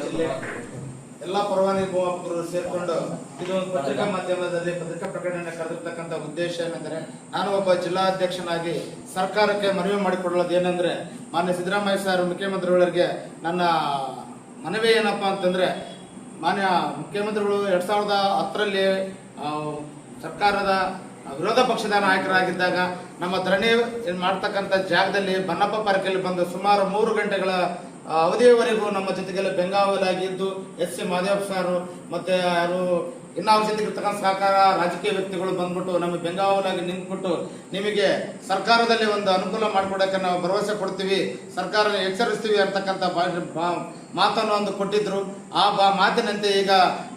ಜಿಲ್ಲೆ ಎಲ್ಲ ಪರವಾನಗಿ ಭೂಮಾಪಕರು ಸೇರಿಕೊಂಡು ಇದು ಪತ್ರಿಕಾ ಮಾಧ್ಯಮದಲ್ಲಿ ಪತ್ರಿಕಾ ಪ್ರಕಟಣೆ ಕರೆದಿರ್ತಕ್ಕಂಥ ಉದ್ದೇಶ ಏನೆಂದರೆ, ನಾನು ಒಬ್ಬ ಜಿಲ್ಲಾಧ್ಯಕ್ಷನಾಗಿ ಸರ್ಕಾರಕ್ಕೆ ಮನವಿ ಮಾಡಿಕೊಳ್ಳೋದು ಏನಂದ್ರೆ, ಮಾನ್ಯ ಸಿದ್ದರಾಮಯ್ಯ ಸರ್ ಮುಖ್ಯಮಂತ್ರಿಗಳಿಗೆ ನನ್ನ ಮನವಿ ಏನಪ್ಪಾ ಅಂತಂದ್ರೆ, ಮಾನ್ಯ ಮುಖ್ಯಮಂತ್ರಿಗಳು 2010ರಲ್ಲಿ ಸರ್ಕಾರದ ವಿರೋಧ ಪಕ್ಷದ ನಾಯಕರಾಗಿದ್ದಾಗ ನಮ್ಮ ಧರಣಿ ಮಾಡ್ತಕ್ಕಂಥ ಜಾಗದಲ್ಲಿ ಬನ್ನಪ್ಪ ಪಾರ್ಕಲ್ಲಿ ಬಂದು ಸುಮಾರು 3 ಗಂಟೆಗಳ ಅವಧಿಯವರೆಗೂ ನಮ್ಮ ಜೊತೆಗೆಲ್ಲ ಬೆಂಗಾವಲಾಗಿದ್ದು ಎಸ್ ಸಿ ಮಾದೇವ್ ಸಾರು ಮತ್ತೆ ಯಾರು ಇನ್ನು ಅವ್ರ ಜೊತೆಗೆ ಇರ್ತಕ್ಕಂಥ ಸಹಕಾರ ರಾಜಕೀಯ ವ್ಯಕ್ತಿಗಳು ಬಂದ್ಬಿಟ್ಟು ನಮಗೆ ಬೆಂಗಾವಲಾಗಿ ನಿಂತ್ಬಿಟ್ಟು ನಿಮಗೆ ಸರ್ಕಾರದಲ್ಲಿ ಒಂದು ಅನುಕೂಲ ಮಾಡಿಕೊಡಕ್ಕೆ ನಾವು ಭರವಸೆ ಕೊಡ್ತೀವಿ, ಸರ್ಕಾರ ಎಚ್ಚರಿಸ್ತೀವಿ ಅಂತಕ್ಕಂಥ ಮಾತನ್ನು ಒಂದು ಕೊಟ್ಟಿದ್ರು. ಆ ಮಾತಿನಂತೆ ಈಗ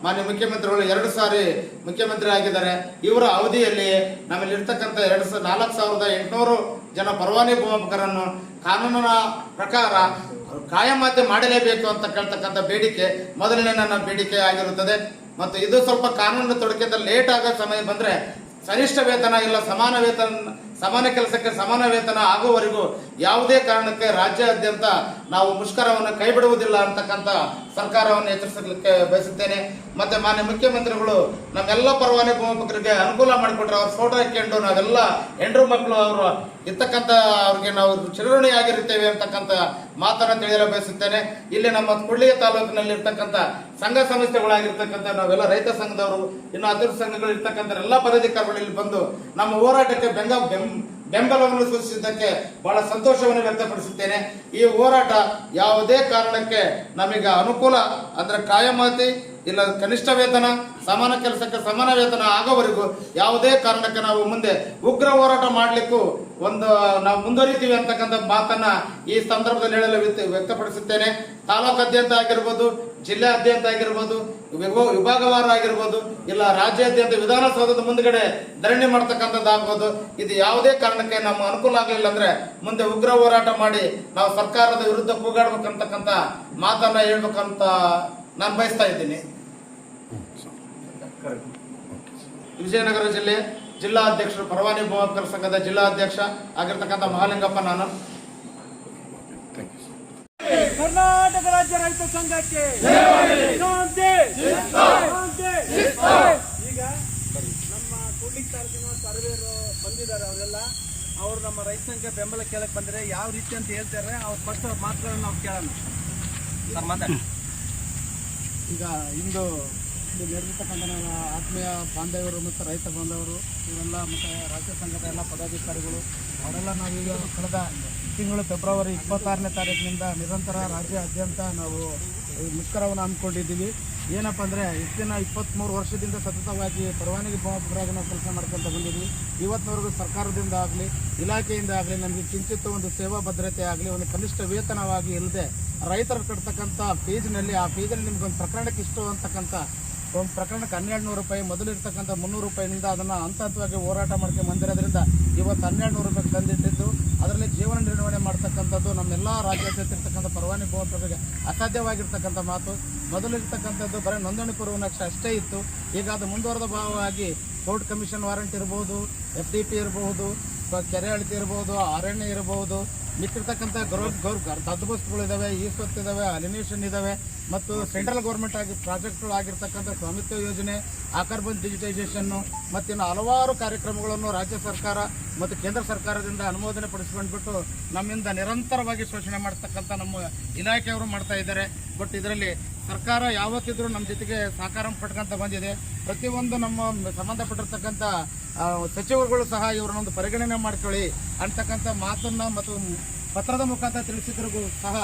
ಮಾನ್ಯ ಮುಖ್ಯಮಂತ್ರಿಗಳು 2 ಸಾರಿ ಮುಖ್ಯಮಂತ್ರಿ ಆಗಿದ್ದಾರೆ. ಇವರ ಅವಧಿಯಲ್ಲಿ ನಮ್ಮಲ್ಲಿ ಇರ್ತಕ್ಕಂಥ 4,800 ಜನ ಪರವಾನಗಿ ಭೂಮಾಪಕರನ್ನು ಕಾನೂನಿನ ಪ್ರಕಾರ ಕಾಯಮಾತೆ ಮಾಡಲೇಬೇಕು ಅಂತ ಕೇಳ್ತಕ್ಕಂಥ ಬೇಡಿಕೆ ಮೊದಲನೇ ನನ್ನ ಬೇಡಿಕೆ ಆಗಿರುತ್ತದೆ. ಮತ್ತು ಇದು ಸ್ವಲ್ಪ ಕಾನೂನು ತೊಡಕೆದಲ್ಲಿ ಲೇಟ್ ಆಗೋ ಸಮಯ ಬಂದ್ರೆ ಕನಿಷ್ಠ ವೇತನ ಇಲ್ಲ ಸಮಾನ ಕೆಲಸಕ್ಕೆ ಸಮಾನ ವೇತನ ಆಗುವವರೆಗೂ ಯಾವುದೇ ಕಾರಣಕ್ಕೆ ರಾಜ್ಯಾದ್ಯಂತ ನಾವು ಮುಷ್ಕರವನ್ನು ಕೈ ಬಿಡುವುದಿಲ್ಲ ಅಂತಕ್ಕಂಥ ಸರ್ಕಾರವನ್ನು ಎಚ್ಚರಿಸಲಿಕ್ಕೆ ಬಯಸುತ್ತೇನೆ. ಮತ್ತೆ ಮಾನ್ಯ ಮುಖ್ಯಮಂತ್ರಿಗಳು ನಮ್ಮೆಲ್ಲ ಪರವಾನಗಿ ಭೂಮಾಪಕರಿಗೆ ಅನುಕೂಲ ಮಾಡಿಕೊಟ್ರೆ ಅವ್ರ ಫೋಟೋ ಹಾಕೊಂಡು ನಾವೆಲ್ಲ ಹೆಂಡ್ರು ಮಕ್ಕಳು ಅವರು ಇರ್ತಕ್ಕಂಥ ಅವ್ರಿಗೆ ನಾವು ಚಿರಋಣಿಯಾಗಿರುತ್ತೇವೆ ಅಂತಕ್ಕಂಥ ಮಾತನ್ನು ತಿಳಿಯಲು ಬಯಸುತ್ತೇನೆ. ಇಲ್ಲಿ ನಮ್ಮ ಕುಳ್ಳಿಯ ತಾಲೂಕಿನಲ್ಲಿ ಇರ್ತಕ್ಕಂಥ ಸಂಘ ಸಂಸ್ಥೆಗಳಾಗಿರ್ತಕ್ಕಂಥ ನಾವೆಲ್ಲ ರೈತ ಸಂಘದವರು, ಇನ್ನು ಅಭಿವೃದ್ಧಿ ಸಂಘಗಳು ಇರ್ತಕ್ಕಂಥ ಎಲ್ಲ ಪದಾಧಿಕಾರಿಗಳು ಇಲ್ಲಿ ಬಂದು ನಮ್ಮ ಹೋರಾಟಕ್ಕೆ ಬೆಂಬಲವನ್ನು ಸೂಚಿಸಿದ್ದಕ್ಕೆ ಬಹಳ ಸಂತೋಷವನ್ನು ವ್ಯಕ್ತಪಡಿಸುತ್ತೇನೆ. ಈ ಹೋರಾಟ ಯಾವುದೇ ಕಾರಣಕ್ಕೆ ನಮಗೆ ಅನುಕೂಲ ಅಂದ್ರೆ ಕಾಯಮಾತಿ ಇಲ್ಲ ಕನಿಷ್ಠ ವೇತನ ಸಮಾನ ಕೆಲಸಕ್ಕೆ ಸಮಾನ ವೇತನ ಆಗೋವರೆಗೂ ಯಾವುದೇ ಕಾರಣಕ್ಕೆ ನಾವು ಮುಂದೆ ಉಗ್ರ ಹೋರಾಟ ಮಾಡಲಿಕ್ಕೂ ನಾವು ಮುಂದುವರಿತೀವಿ ಅಂತಕ್ಕಂಥ ಮಾತನ್ನ ಈ ಸಂದರ್ಭದಲ್ಲಿ ಹೇಳಲು ವ್ಯಕ್ತಪಡಿಸುತ್ತೇನೆ. ತಾಲೂಕಾದ್ಯಂತ ಆಗಿರ್ಬೋದು, ಜಿಲ್ಲೆಯಾದ್ಯಂತ ಆಗಿರ್ಬೋದು, ವಿಭಾಗವಾರ ಆಗಿರ್ಬೋದು, ಇಲ್ಲ ರಾಜ್ಯಾದ್ಯಂತ ವಿಧಾನಸೌಧದ ಮುಂದ್ಗಡೆ ಧರಣಿ ಮಾಡ್ತಕ್ಕಂಥದ್ದಾಗ್ಬೋದು. ಇದು ಯಾವುದೇ ಕಾರಣಕ್ಕೆ ನಮ್ಮ ಅನುಕೂಲ ಆಗಲಿಲ್ಲ ಅಂದ್ರೆ ಮುಂದೆ ಉಗ್ರ ಹೋರಾಟ ಮಾಡಿ ನಾವು ಸರ್ಕಾರದ ವಿರುದ್ಧ ಕೂಗಾಡ್ಬೇಕಂತಕ್ಕಂಥ ಮಾತನ್ನ ಹೇಳ್ಬೇಕಂತ ನಾನು ಬಯಸ್ತಾ ಇದ್ದೀನಿ. ವಿಜಯನಗರ ಜಿಲ್ಲೆ ಜಿಲ್ಲಾಧ್ಯಕ್ಷರು, ಪರವಾನಗಿ ಭೂಮಾಪಕರ ಸಂಘದ ಜಿಲ್ಲಾಧ್ಯಕ್ಷ ಆಗಿರ್ತಕ್ಕಂಥ ಮಹಾಲಿಂಗಪ್ಪ ನಾನು. ಕರ್ನಾಟಕ ರಾಜ್ಯ ರೈತ ಸಂಘಕ್ಕೆ ಈಗ ನಮ್ಮ ಕೂಡ್ಲಿಗಿ ತಾಲೂಕಿನ ಸರ್ವೇರು ಬಂದಿದ್ದಾರೆ. ಅವರೆಲ್ಲ ಅವರು ನಮ್ಮ ರೈತ ಸಂಘ ಬೆಂಬಲ ಕೇಳಕ್ ಬಂದರೆ ಯಾವ ರೀತಿ ಅಂತ ಹೇಳ್ತಾರೆ, ಅವ್ರು ಫಸ್ಟ್ ಅವ್ರ ಮಾತುಗಳನ್ನು ನಾವು ಕೇಳೋಣ. ಈಗ ಇಂದು ನಡೆದಿರ್ತಕ್ಕಂಥ ನನ್ನ ಆತ್ಮೀಯ ಬಾಂಧವರು ಮತ್ತು ರೈತ ಬಾಂಧವರು ಇವರೆಲ್ಲ ಮತ್ತು ರಾಜ್ಯ ಸಂಘದ ಎಲ್ಲ ಪದಾಧಿಕಾರಿಗಳು ಅವರೆಲ್ಲ ನಾವೀಗ ಕಳೆದ ತಿಂಗಳು ಫೆಬ್ರವರಿ 26ನೇ ತಾರೀಕಿನಿಂದ ನಿರಂತರ ರಾಜ್ಯಾದ್ಯಂತ ನಾವು ಮುಷ್ಕರವನ್ನು ಹಮ್ಮಿಕೊಂಡಿದ್ದೀವಿ. ಏನಪ್ಪ ಅಂದರೆ ಇಷ್ಟಿನ 23 ವರ್ಷದಿಂದ ಸತತವಾಗಿ ಪರವಾನಗಿ ಭೂಮಾಪಕರಾಗಿ ನಾವು ಕೆಲಸ ಮಾಡ್ಕೊತ ಬಂದಿದ್ವಿ. ಇವತ್ತಿನವರೆಗೂ ಸರ್ಕಾರದಿಂದ ಆಗಲಿ ಇಲಾಖೆಯಿಂದ ಆಗಲಿ ನಮಗೆ ಕಿಂಚಿತ್ತು ಒಂದು ಸೇವಾ ಭದ್ರತೆ ಆಗಲಿ ಒಂದು ಕನಿಷ್ಠ ವೇತನವಾಗಿ ಇಲ್ಲದೆ ರೈತರು ಕಟ್ತಕ್ಕಂಥ ಫೀಸ್ನಲ್ಲಿ ಆ ಫೀಸಲ್ಲಿ ನಿಮ್ಗೊಂದು ಪ್ರಕರಣಕ್ಕೆ ಇಷ್ಟು ಅಂತಕ್ಕಂಥ ಒಂದು ಪ್ರಕರಣಕ್ಕೆ 1200 ರೂಪಾಯಿ ಮೊದಲು ಇರ್ತಕ್ಕಂಥ 300 ರೂಪಾಯಿನಿಂದ ಅದನ್ನು ಹಂತವಾಗಿ ಹೋರಾಟ ಮಾಡ್ಕೊಂಡು ಬಂದಿರೋದ್ರಿಂದ ಇವತ್ತು 1200 ರೂಪಾಯಿಗೆ ತಂದಿಟ್ಟಿದ್ದು ಅದರಲ್ಲಿ ಜೀವನ ನಿರ್ವಹಣೆ ಮಾಡ್ತಕ್ಕಂಥದ್ದು ನಮ್ಮೆಲ್ಲ ರಾಜ್ಯಾದ್ಯಂತ ಇರ್ತಕ್ಕಂಥ ಪರವಾನಗಿ ಭೂಮಾಪಕರಿಗೆ ಅಸಾಧ್ಯವಾಗಿರ್ತಕ್ಕಂಥ ಮಾತು. ಮೊದಲು ಇರ್ತಕ್ಕಂಥದ್ದು ಬರೀ ನೋಂದಣಿ ಪೂರ್ವನಕ್ಷೆ ಅಷ್ಟೇ ಇತ್ತು. ಈಗ ಅದು ಮುಂದುವರೆದ ಭಾಗವಾಗಿ ಕೋರ್ಟ್ ಕಮಿಷನ್ ವಾರಂಟ್ ಇರ್ಬೋದು, FDP ಇರಬಹುದು, ಕೆರೆ ಅಳತೆ ಇರ್ಬೋದು, ಅರಣ್ಯ ಇರಬಹುದು, ಮಿಕ್ಕಿರ್ತಕ್ಕಂಥ ಹದ್ದುಬಸ್ತುಗಳು ಇದ್ದಾವೆ, ಈಸ್ವತ್ತು ಇದ್ದಾವೆ, ಅಲಿನೇಷನ್ ಇದ್ದಾವೆ ಮತ್ತು ಸೆಂಟ್ರಲ್ ಗೌರ್ಮೆಂಟ್ ಆಗಿ ಪ್ರಾಜೆಕ್ಟ್ಗಳು ಆಗಿರ್ತಕ್ಕಂಥ ಸ್ವಾಮಿತ್ವ ಯೋಜನೆ, ಆಕಾರ್ಬನ್ ಡಿಜಿಟೈಸೇಷನ್ನು ಮತ್ತಿನ್ನು ಹಲವಾರು ಕಾರ್ಯಕ್ರಮಗಳನ್ನು ರಾಜ್ಯ ಸರ್ಕಾರ ಮತ್ತು ಕೇಂದ್ರ ಸರ್ಕಾರದಿಂದ ಅನುಮೋದನೆ ಪಡಿಸ್ಕೊಂಡ್ಬಿಟ್ಟು ನಮ್ಮಿಂದ ನಿರಂತರವಾಗಿ ಶೋಷಣೆ ಮಾಡ್ತಕ್ಕಂಥ ನಮ್ಮ ಇಲಾಖೆಯವರು ಮಾಡ್ತಾ ಇದ್ದಾರೆ. ಬಟ್ ಇದರಲ್ಲಿ ಸರ್ಕಾರ ಯಾವತ್ತಿದ್ರೂ ನಮ್ಮ ಜೊತೆಗೆ ಸಹಕಾರ ಪಡ್ಕೊಂತ ಬಂದಿದೆ. ಪ್ರತಿಯೊಂದು ನಮ್ಮ ಸಂಬಂಧಪಟ್ಟಿರ್ತಕ್ಕಂಥ ಸಚಿವರುಗಳು ಸಹ ಇವರನ್ನೊಂದು ಪರಿಗಣನೆ ಮಾಡ್ಕೊಳ್ಳಿ ಅಂತಕ್ಕಂಥ ಮಾತನ್ನು ಮತ್ತು ಪತ್ರದ ಮುಖಾಂತರ ತಿಳಿಸಿದ್ರಿಗೂ ಸಹ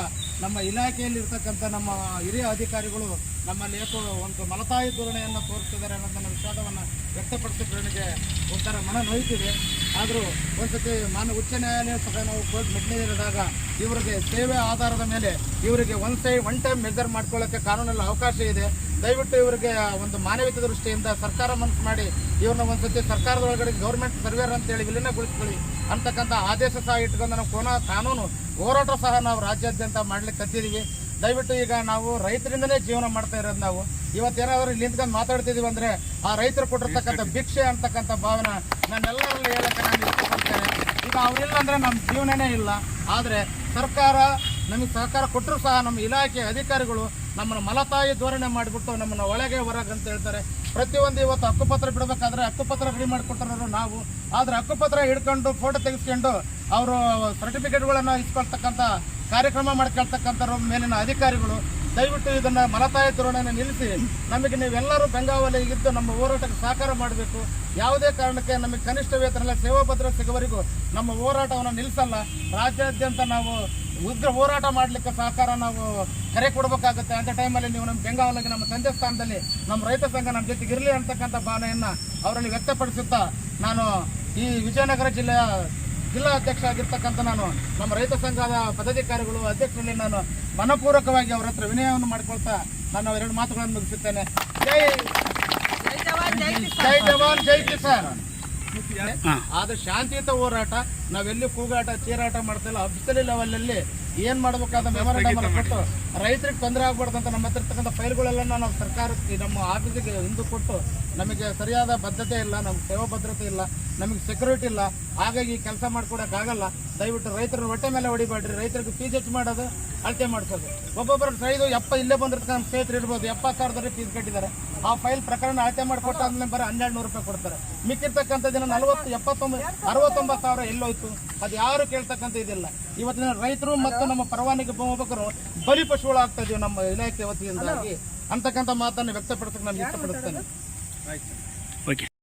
ನಮ್ಮ ಇಲಾಖೆಯಲ್ಲಿ ಇರ್ತಕ್ಕಂಥ ನಮ್ಮ ಹಿರಿಯ ಅಧಿಕಾರಿಗಳು ನಮ್ಮಲ್ಲಿ ಏಕೋ ಒಂದು ಮಲತಾಯಿ ಧೋರಣೆಯನ್ನು ತೋರಿಸ್ತಿದ್ದಾರೆ ಅನ್ನೋದನ್ನು ವಿಷಾದವನ್ನು ವ್ಯಕ್ತಪಡಿಸಿದ ನನಗೆ ಒಂಥರ ಮನ ನೋಯ್ತಿದೆ. ಆದರೂ ಒಂದ್ಸತಿ ಮಾನ್ಯ ಉಚ್ಚ ನ್ಯಾಯಾಲಯ ಸಹ ನಾವು ಕೋರ್ಟ್ ಮೆಟ್ಟಿನಿದಾಗ ಇವರಿಗೆ ಸೇವೆ ಆಧಾರದ ಮೇಲೆ ಇವರಿಗೆ ಒನ್ ಟೈಮ್ ಮೆಜರ್ ಮಾಡ್ಕೊಳ್ಳೋಕ್ಕೆ ಕಾನೂನಲ್ಲಿ ಅವಕಾಶ ಇದೆ. ದಯವಿಟ್ಟು ಇವರಿಗೆ ಒಂದು ಮಾನವೀಯತೆ ದೃಷ್ಟಿಯಿಂದ ಸರ್ಕಾರ ಮನಸ್ಸು ಮಾಡಿ ಇವ್ರನ್ನ ಒಂದ್ಸತಿ ಸರ್ಕಾರದ ಒಳಗಡೆ ಗೌರ್ಮೆಂಟ್ ಸರ್ವೇರ್ ಅಂತೇಳಿ ವಿಲೀನಗೊಳಿಸ್ಕೊಳ್ಳಿ ಅಂತಕ್ಕಂಥ ಆದೇಶ ಸಹ ಇಟ್ಕೊಂಡು ನಾವು ಕಾನೂನು ಹೋರಾಟ ಸಹ ನಾವು ರಾಜ್ಯಾದ್ಯಂತ ಮಾಡ್ಲಿಕ್ಕೆ ಕತ್ತಿದ್ದೀವಿ. ದಯವಿಟ್ಟು ಈಗ ನಾವು ರೈತರಿಂದನೇ ಜೀವನ ಮಾಡ್ತಾ ಇರೋದು. ನಾವು ಇವತ್ತೇನಾದರೂ ಇಲ್ಲಿ ನಿಂತ್ಕೊಂಡು ಮಾತಾಡ್ತಿದ್ದೀವಿ ಅಂದರೆ ಆ ರೈತರು ಕೊಟ್ಟಿರ್ತಕ್ಕಂಥ ಭಿಕ್ಷೆ ಅಂತಕ್ಕಂಥ ಭಾವನೆ ನಾನೆಲ್ಲರಲ್ಲಿ ಹೇಳಕ್ಕೆ ನಾನು ಇಷ್ಟಪಡ್ತೇನೆ. ಈಗ ಅವರಿಲ್ಲ ಅಂದರೆ ನಮ್ಮ ಜೀವನನೇ ಇಲ್ಲ. ಆದರೆ ಸರ್ಕಾರ ನಮಗೆ ಸಹಕಾರ ಕೊಟ್ಟರು ಸಹ ನಮ್ಮ ಇಲಾಖೆ ಅಧಿಕಾರಿಗಳು ನಮ್ಮನ್ನು ಮಲತಾಯಿ ಧೋರಣೆ ಮಾಡಿಬಿಟ್ಟು ನಮ್ಮನ್ನು ಒಳಗೆ ಹೊರಗೆ ಅಂತ ಹೇಳ್ತಾರೆ. ಪ್ರತಿಯೊಂದು ಇವತ್ತು ಹಕ್ಕುಪತ್ರ ಬಿಡಬೇಕಾದ್ರೆ ಹಕ್ಕುಪತ್ರ ರೆಡಿ ಮಾಡಿಕೊಟ್ಟರು ನಾವು, ಆದರೆ ಹಕ್ಕುಪತ್ರ ಹಿಡ್ಕೊಂಡು ಫೋಟೋ ತೆಗೆಸ್ಕೊಂಡು ಅವರು ಸರ್ಟಿಫಿಕೇಟ್ಗಳನ್ನು ಇಸ್ಕೊಳ್ತಕ್ಕಂಥ ಕಾರ್ಯಕ್ರಮ ಮಾಡ್ಕೊಳ್ತಕ್ಕಂಥವ್ರ ಮೇಲಿನ ಅಧಿಕಾರಿಗಳು ದಯವಿಟ್ಟು ಇದನ್ನು ಮಲತಾಯಿ ಧೋರಣೆಯನ್ನು ನಿಲ್ಲಿಸಿ ನಮಗೆ ನೀವೆಲ್ಲರೂ ಬೆಂಗಾವಲಿಗಿದ್ದು ನಮ್ಮ ಹೋರಾಟಕ್ಕೆ ಸಹಕಾರ ಮಾಡಬೇಕು. ಯಾವುದೇ ಕಾರಣಕ್ಕೆ ನಮಗೆ ಕನಿಷ್ಠ ವೇತನ ಇಲ್ಲ, ಸೇವಾ ಭದ್ರ ಸಿಗುವವರೆಗೂ ನಮ್ಮ ಹೋರಾಟವನ್ನು ನಿಲ್ಲಿಸಲ್ಲ. ರಾಜ್ಯಾದ್ಯಂತ ನಾವು ಉಗ್ರ ಹೋರಾಟ ಮಾಡಲಿಕ್ಕೆ ಸಹಕಾರ ನಾವು ಕರೆ ಕೊಡಬೇಕಾಗುತ್ತೆ. ಅಂಥ ಟೈಮಲ್ಲಿ ನೀವು ನಮ್ಮ ಬೆಂಗಾವಲಿಗೆ ನಮ್ಮ ತಂದೆ ಸ್ಥಾನದಲ್ಲಿ ನಮ್ಮ ರೈತ ಸಂಘ ನಮ್ಮ ಜೊತೆಗೆ ಇರಲಿ ಅಂತಕ್ಕಂಥ ಭಾವನೆಯನ್ನು ಅವರಲ್ಲಿ ವ್ಯಕ್ತಪಡಿಸುತ್ತಾ ನಾನು ಈ ವಿಜಯನಗರ ಜಿಲ್ಲೆಯ ಜಿಲ್ಲಾ ಅಧ್ಯಕ್ಷ ಆಗಿರ್ತಕ್ಕಂಥ ನಾನು ನಮ್ಮ ರೈತ ಸಂಘದ ಪದಾಧಿಕಾರಿಗಳು ಅಧ್ಯಕ್ಷರಲ್ಲಿ ನಾನು ಮನಪೂರ್ವಕವಾಗಿ ಅವರ ಹತ್ರ ವಿನಯವನ್ನು ಮಾಡಿಕೊಳ್ತಾ ನಾನು ಎರಡು ಮಾತುಗಳನ್ನು ಮುಗಿಸುತ್ತೇನೆ. ಜೈ ಜವಾನ್ ಜೈ ಕಿಸಾನ್. ಆದ್ರೆ ಶಾಂತಿಯುತ ಹೋರಾಟ, ನಾವೆಲ್ಲಿ ಕೂಗಾಟ ಚೀರಾಟ ಮಾಡ್ತಿಲ್ಲ. ಅಫಿಷಿಯಲ್ ಲೆವೆಲ್ ಅಲ್ಲಿ ಏನ್ ಮಾಡಬೇಕಾದ ಮೆಮೊರಂಡಮ್ ಕೊಟ್ಟು ರೈತರಿಗೆ ತೊಂದರೆ ಆಗ್ಬಾರ್ದು ಅಂತ ನಮ್ಮ ಹತ್ರ ಇರ್ತಕ್ಕಂಥ ಫೈಲ್ಗಳೆಲ್ಲ ನಾವು ಸರ್ಕಾರಕ್ಕೆ ನಮ್ಮ ಆಫೀಸಿಗೆ ಹಿಂದೆ ಕೊಟ್ಟು ನಮಗೆ ಸರಿಯಾದ ಬದ್ಧತೆ ಇಲ್ಲ, ನಮ್ಗೆ ಸೇವಾ ಭದ್ರತೆ ಇಲ್ಲ, ನಮಗೆ ಸೆಕ್ಯೂರಿಟಿ ಇಲ್ಲ. ಹಾಗಾಗಿ ಕೆಲಸ ಮಾಡ್ಕೊಡಕ್ಕಾಗಲ್ಲ. ದಯವಿಟ್ಟು ರೈತರ ಹೊಟ್ಟೆ ಮೇಲೆ ಹೊಡಿಬೇಡ್ರಿ. ರೈತರಿಗೆ ಫೀಸ್ ಹೆಚ್ಚು ಮಾಡೋದು, ಅಳತೆ ಮಾಡಿಸೋದು. ಒಬ್ಬೊಬ್ಬರು ರೈತ ಇಲ್ಲೇ ಬಂದಿರ್ತಕ್ಕಂಥ ನಮ್ಮ ಸ್ನೇಹಿತರು ಇರ್ಬೋದು 70,000 ಫೀಸ್ ಕಟ್ಟಿದ್ದಾರೆ. ಆ ಫೈಲ್ ಪ್ರಕರಣ ಅಳತೆ ಮಾಡಿಕೊಟ್ಟಾದ್ಮೇಲೆ ಬರೀ 1,200 ರೂಪಾಯಿ ಕೊಡ್ತಾರೆ. ಮಿಕ್ಕಿರ್ತಕ್ಕಂಥ ದಿನ 40, 79, 69,000 ಎಲ್ಲೋಯ್ತು? ಅದು ಯಾರು ಕೇಳ್ತಕ್ಕಂಥ ಇದಿಲ್ಲ. ಇವತ್ತಿನ ರೈತರು ಮತ್ತು ನಮ್ಮ ಪರವಾನಗಿ ಭೂಮಿಕರು ಬಲಿ ಪಶುಗಳು ಆಗ್ತಾ ಇದೀವಿ ನಮ್ಮ ಇಲಾಖೆ ವತಿಯಿಂದಾಗಿ ಅಂತಕ್ಕಂಥ ಮಾತನ್ನು ವ್ಯಕ್ತಪಡಿಸಕ್ಕೆ ನಾನು ಇಷ್ಟಪಡುತ್ತೇನೆ.